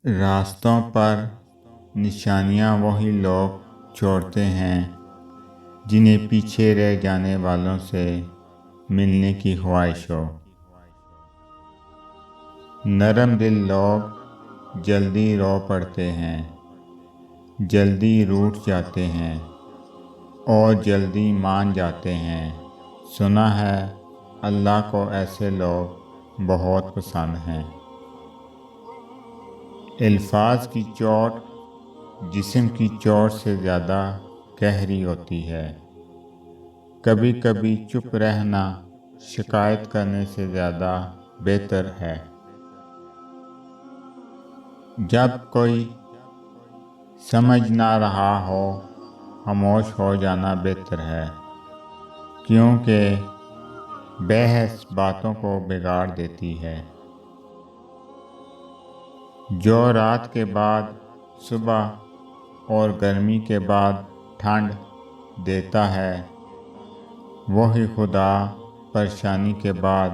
راستوں پر نشانیاں وہی لوگ چھوڑتے ہیں جنہیں پیچھے رہ جانے والوں سے ملنے کی خواہش ہو۔ نرم دل لوگ جلدی رو پڑتے ہیں، جلدی روٹھ جاتے ہیں اور جلدی مان جاتے ہیں۔ سنا ہے اللہ کو ایسے لوگ بہت پسند ہیں۔ الفاظ کی چوٹ جسم کی چوٹ سے زیادہ گہری ہوتی ہے۔ کبھی کبھی چپ رہنا شکایت کرنے سے زیادہ بہتر ہے۔ جب کوئی سمجھ نہ رہا ہو، خاموش ہو جانا بہتر ہے، کیونکہ بحث باتوں کو بگاڑ دیتی ہے۔ جو رات کے بعد صبح اور گرمی کے بعد ٹھنڈ دیتا ہے، وہی خدا پریشانی کے بعد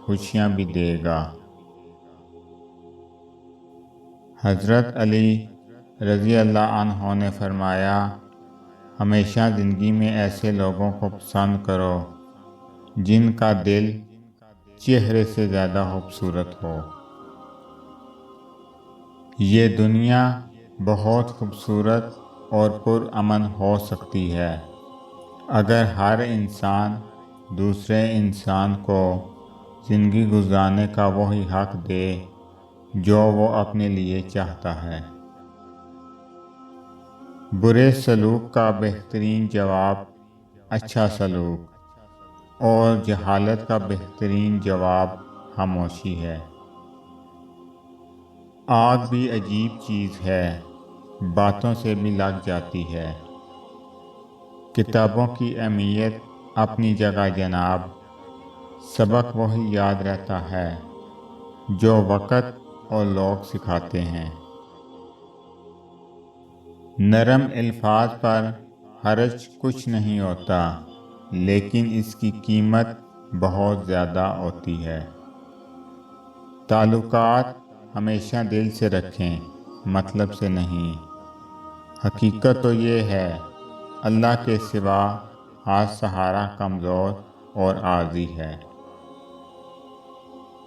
خوشیاں بھی دے گا۔ حضرت علی رضی اللہ عنہ نے فرمایا، ہمیشہ زندگی میں ایسے لوگوں کو پسند کرو جن کا دل چہرے سے زیادہ خوبصورت ہو۔ یہ دنیا بہت خوبصورت اور پرامن ہو سکتی ہے اگر ہر انسان دوسرے انسان کو زندگی گزارنے کا وہی حق دے جو وہ اپنے لیے چاہتا ہے۔ برے سلوک کا بہترین جواب اچھا سلوک، اور جہالت کا بہترین جواب خاموشی ہے۔ آگ بھی عجیب چیز ہے، باتوں سے بھی لگ جاتی ہے۔ کتابوں کی اہمیت اپنی جگہ جناب، سبق وہی یاد رہتا ہے جو وقت اور لوگ سکھاتے ہیں۔ نرم الفاظ پر حرج کچھ نہیں ہوتا، لیکن اس کی قیمت بہت زیادہ ہوتی ہے۔ تعلقات ہمیشہ دل سے رکھیں، مطلب سے نہیں۔ حقیقت تو یہ ہے، اللہ کے سوا ہر سہارا کمزور اور عاجز ہے۔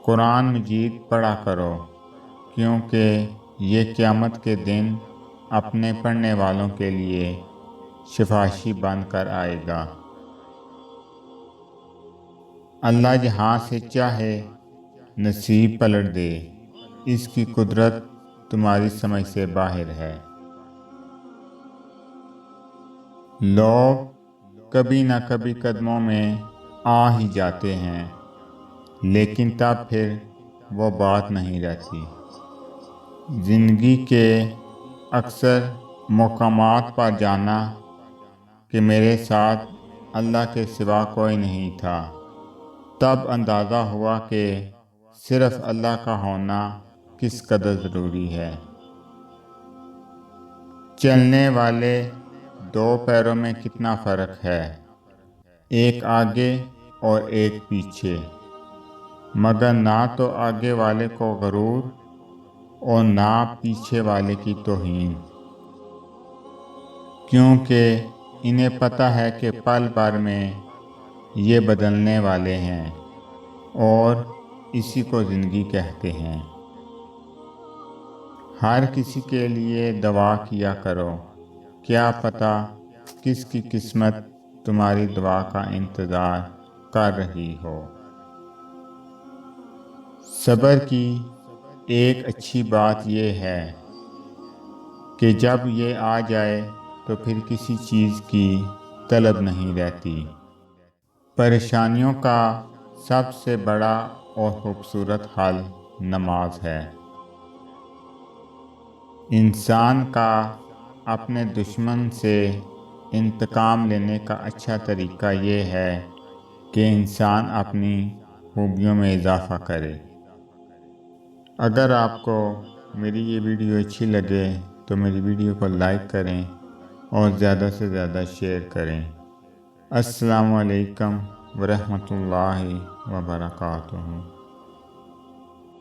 قرآن مجید پڑھا کرو، کیونکہ یہ قیامت کے دن اپنے پڑھنے والوں کے لیے شفاعی بن کر آئے گا۔ اللہ جہاں سے چاہے نصیب پلٹ دے، اس کی قدرت تمہاری سمجھ سے باہر ہے۔ لوگ کبھی نہ کبھی قدموں میں آ ہی جاتے ہیں، لیکن تب پھر وہ بات نہیں رہتی۔ زندگی کے اکثر مقامات پر جانا کہ میرے ساتھ اللہ کے سوا کوئی نہیں تھا، تب اندازہ ہوا کہ صرف اللہ کا ہونا کس قدر ضروری ہے۔ چلنے والے دو پیروں میں کتنا فرق ہے، ایک آگے اور ایک پیچھے، مگر نہ تو آگے والے کو غرور اور نہ پیچھے والے کی توہین، کیونکہ انہیں پتہ ہے کہ پل بھر میں یہ بدلنے والے ہیں، اور اسی کو زندگی کہتے ہیں۔ ہر کسی کے لیے دعا کیا کرو، کیا پتہ کس کی قسمت تمہاری دعا کا انتظار کر رہی ہو۔ صبر کی ایک اچھی بات یہ ہے کہ جب یہ آ جائے تو پھر کسی چیز کی طلب نہیں رہتی۔ پریشانیوں کا سب سے بڑا اور خوبصورت حل نماز ہے۔ انسان کا اپنے دشمن سے انتقام لینے کا اچھا طریقہ یہ ہے کہ انسان اپنی خوبیوں میں اضافہ کرے۔ اگر آپ کو میری یہ ویڈیو اچھی لگے تو میری ویڈیو کو لائک کریں اور زیادہ سے زیادہ شیئر کریں۔ السلام علیکم ورحمۃ اللہ وبرکاتہ۔